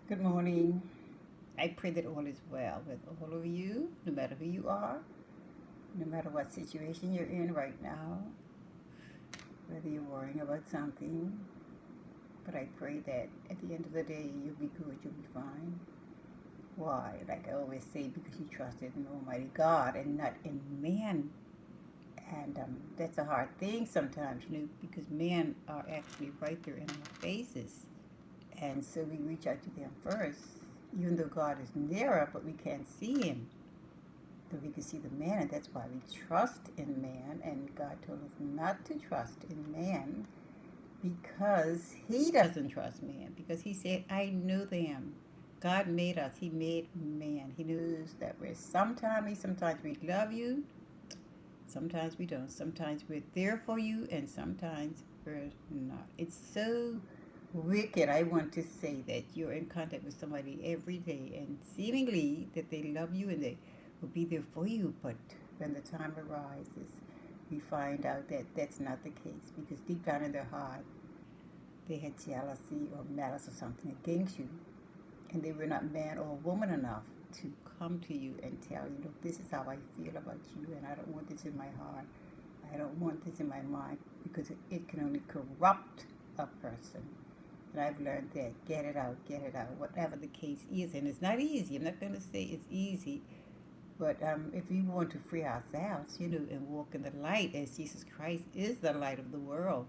Good morning. I pray that all is well with all of you, no matter who you are, no matter what situation you're in right now, whether you're worrying about something. But I pray that at the end of the day, you'll be good, you'll be fine. Why? Like I always say, because you trusted in Almighty God and not in man. And that's a hard thing sometimes, because men are actually right there in our faces. And so we reach out to them first, even though God is nearer, but we can't see him. But we can see the man, and that's why we trust in man. And God told us not to trust in man because he doesn't trust man. Because he said, I know them. God made us. He made man. He knows that sometimes we love you, sometimes we don't. Sometimes we're there for you, and sometimes we're not. It's so wicked. I want to say that you're in contact with somebody every day and seemingly that they love you and they will be there for you, but when the time arises, we find out that that's not the case, because deep down in their heart they had jealousy or malice or something against you, and they were not man or woman enough to come to you and tell you, look, this is how I feel about you, and I don't want this in my heart, I don't want this in my mind, because it can only corrupt a person. And I've learned that get it out, whatever the case is. And it's not easy. I'm not going to say it's easy. But if we want to free ourselves, and walk in the light, as Jesus Christ is the light of the world.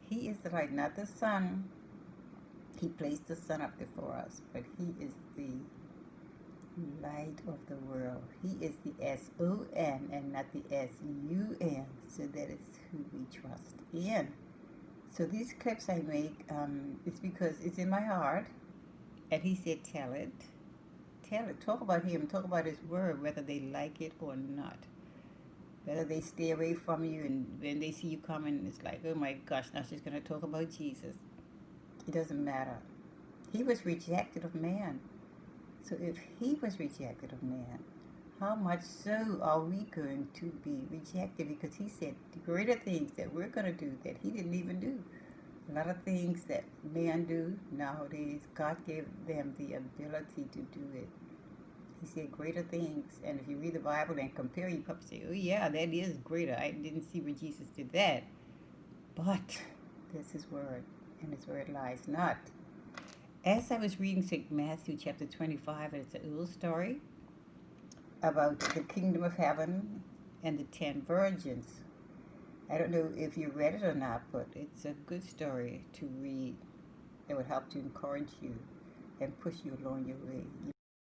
He is the light, not the sun. He placed the sun up before us, but he is the light of the world. He is the S-O-N and not the S-U-N. So that is who we trust in. So these clips I make, it's because it's in my heart. And he said, tell it. Talk about him. Talk about his word, whether they like it or not. Whether they stay away from you, and when they see you coming, it's like, oh my gosh, now she's going to talk about Jesus. It doesn't matter. He was rejected of man. So if he was rejected of man, how much so are we going to be rejected? Because he said the greater things that we're going to do that he didn't even do. A lot of things that men do nowadays, God gave them the ability to do it. He said greater things. And if you read the Bible and compare, you probably say, oh yeah, that is greater. I didn't see where Jesus did that. But that's his word, and his word lies not. As I was reading St. Matthew chapter 25, and it's an old story about the kingdom of heaven and the 10 virgins. I don't know if you read it or not, but it's a good story to read. It would help to encourage you and push you along your way.